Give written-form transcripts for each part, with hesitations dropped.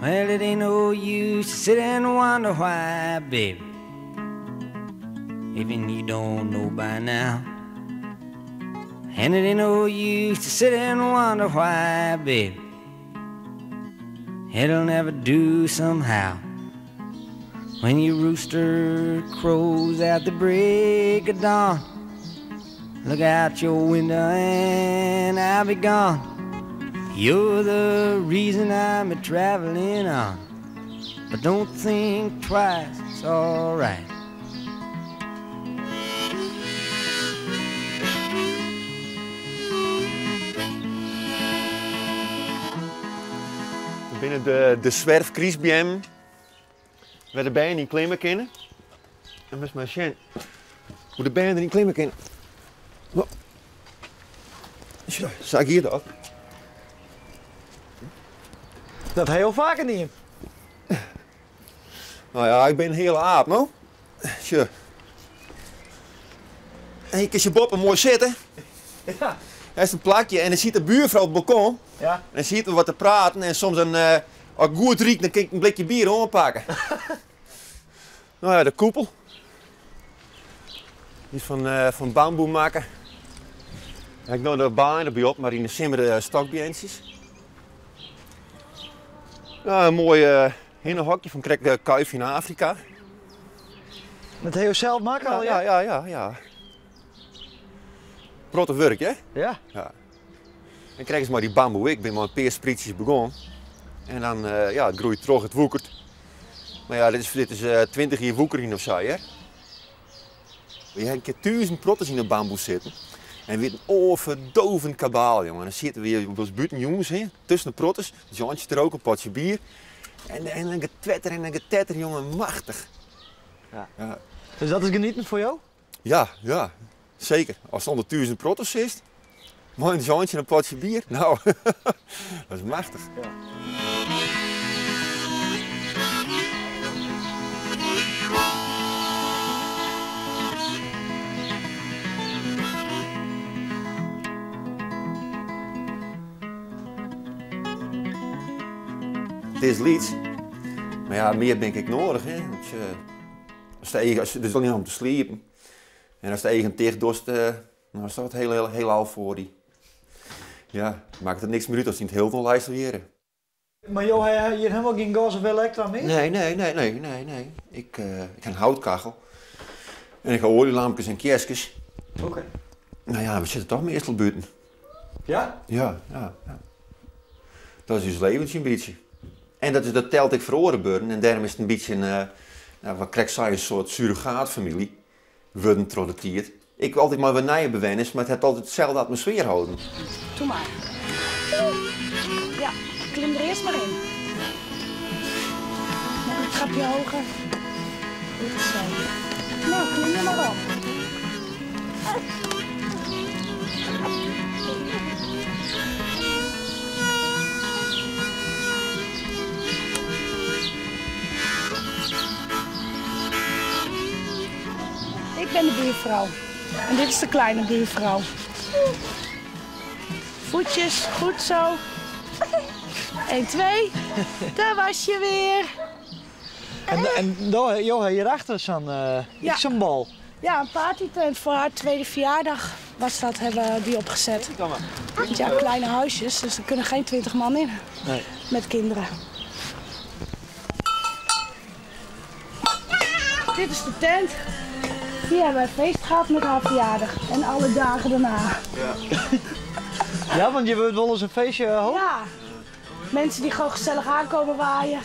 Well, it ain't no use to sit and wonder why, baby. Even you don't know by now. And it ain't no use to sit and wonder why, baby. It'll never do somehow. When your rooster crows at the break of dawn, look out your window and I'll be gone. You're the reason I'm a-traveling on. But don't think twice, it's alright. Binnen de zwerfkries bij hem waar de bijen niet klimmen kunnen. En dat is maar zien hoe de bijen er niet klimmen kunnen. Oh. Zo, zag ik hier dat? Dat heel vaker niet. Nou ja, ik ben een hele aap, no? Zo. En hier kun je Bob mooi zitten. Ja. Hij is een plakje en dan ziet de buurvrouw op het balkon. Ja. En dan ziet we wat te praten en soms als ik goed riekt, dan kan ik een blikje bier ompakken. Nou ja, de koepel. Die is van bamboe maken. Ja, ik nou de baan erbij op, maar in de simmerde stokbeentjes. Ja, een mooi hinnenhokje van krek kuif in Afrika. Dat heel zelf maken al, ja? Ja. Protte werk, hè? Ja. En krijg eens maar die bamboe. Ik ben maar een paar sprietjes begonnen. En dan, ja, het groeit terug, het woekert. Maar ja, dit is 20 jaar woekering of zo, hè? Je hebt een keer 1000 protten in de bamboe zitten. En weer een overdovend kabaal, jongen. Dan zitten we hier op ons buiten jongens, hè? Tussen de prottes. Jantje er ook, een potje bier. En een getwetter en een getetter, jongen, machtig. Ja. Dus dat is genieten voor jou? Ja, zeker. Als het onder 1000 prottes is. Mooi een jantje en een potje bier. Nou, dat is machtig. Ja. Het is lied. Maar ja, meer ben ik nodig. Hè. Het is niet om te sliepen. En als de eigen dicht dorst, dan staat het heel al voor die. Ja, maakt het niks meer uit als hij het heel veel luisteren. Maar joh, je hebt helemaal geen gas of elektra meer? Nee. Ik heb een houtkachel. En ik ga olielampjes en kerstjes. Oké. Nou ja, we zitten toch meestal buiten. Ja? Ja. Dat is dus leventje een beetje. En dat telt ik voor orenburden. En daarom is het een beetje wat krijg je een soort surrogaatfamilie. Worden trolletiert. Ik wil altijd maar wat nijen bewennen, maar het heeft altijd hetzelfde atmosfeer houden. Doe maar. Ja, klim er eerst maar in. Nog een trapje hoger. Goed zo. Nou, klim er maar op. Ik ben de buurvrouw. En dit is de kleine buurvrouw. Voetjes, goed zo. 1, 2. Daar was je weer. En joh, hierachter is zo'n bal. Ja, een partytent voor haar tweede verjaardag was dat, hebben we die opgezet. Want ja, kleine huisjes, dus er kunnen geen 20 man in. Nee. Met kinderen. Dit is de tent. Hier hebben we een feest gehad met haar verjaardag. En alle dagen daarna. Ja, want je wilt wel eens een feestje houden? Ja. Mensen die gewoon gezellig aankomen waaien.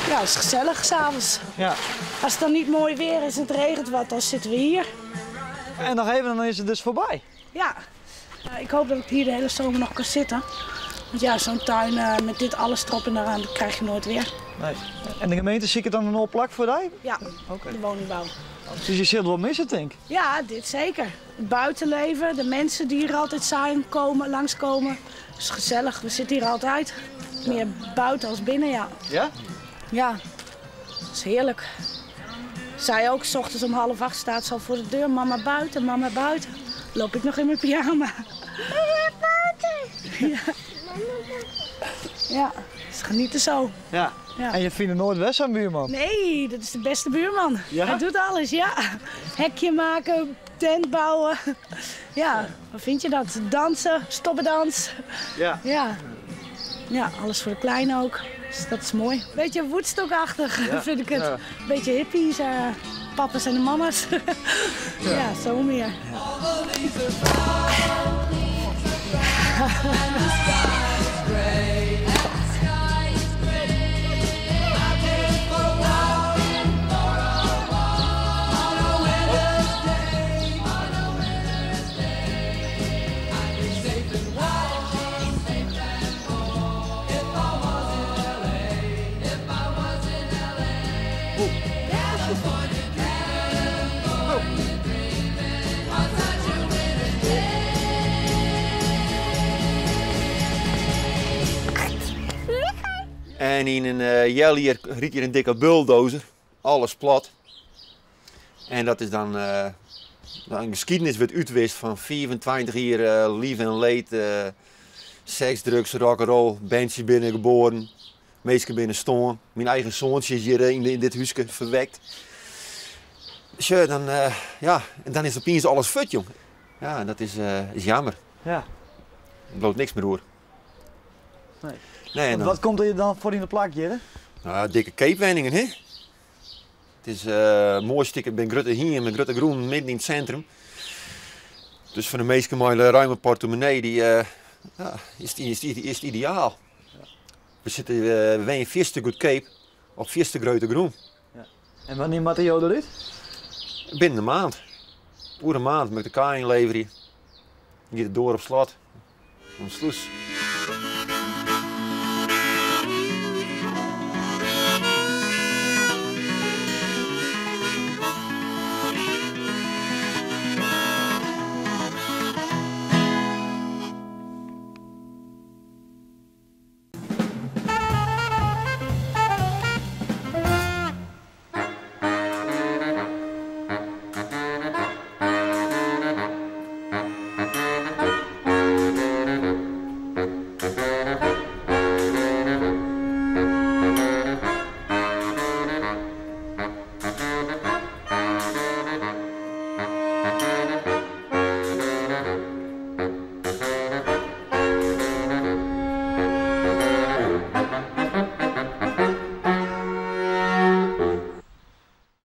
Ja, het is gezellig s'avonds. Ja. Als het dan niet mooi weer is en het regent wat, dan zitten we hier. En nog even, dan is het dus voorbij. Ja. Ik hoop dat ik hier de hele zomer nog kan zitten. Want ja, zo'n tuin met dit alles erop en eraan, dat krijg je nooit weer. Nee. En de gemeente zie ik het dan een plak voor jou? Ja, Oké. de woningbouw. Dus je zult wel missen, denk ik. Ja, dit zeker. Het buitenleven, de mensen die hier altijd zijn, langskomen. Het is gezellig, we zitten hier altijd. Meer buiten als binnen, ja. Ja? Ja, dat is heerlijk. Zij ook, 's ochtends om 7:30 staat ze al voor de deur. Mama buiten, mama buiten. Loop ik nog in mijn pyjama. Mama buiten. Ja. Ja, dus genieten zo. Ja. Ja. En je vindt het nooit best aan buurman? Nee, dat is de beste buurman. Ja? Hij doet alles, ja. Hekje maken, tent bouwen. Ja, wat vind je dat? Dansen, stoppendans. Ja. Ja. Ja, alles voor de kleine ook. Dus dat is mooi. Beetje Woodstock-achtig vind ik het. Ja. Beetje hippies, papa's en de mama's. Ja, zo meer. En in een jel hier riet hier een dikke bulldozer. Alles plat. En dat is dan een geschiedenis werd uitwist van 24 jaar lief en leed. Seks, drugs, rock'n'roll, bandje binnen geboren. Meesten binnen stonden. Mijn eigen zoontje is hier in dit huisje verwekt. Dus dan, ja, en dan is opeens alles fut, jong. Ja, dat is jammer. Ja. Er loopt niks meer door. Nee. Nee, en Want dan, wat komt er dan voor in de plak, Jere? nou, dikke keepwendingen, hè? Het is mooi stikken bij Grutte hier met Grutte Groen midden in het centrum. Dus voor de meesten met een ruime portemonnee die, ja, is het ideaal. We zitten bij een vierste goed Cape op vierste Grutte Groen. En wanneer moet je eruit? Binnen een maand. Oer een maand met de kaai inleveren. Hier door op slot. Om sluis.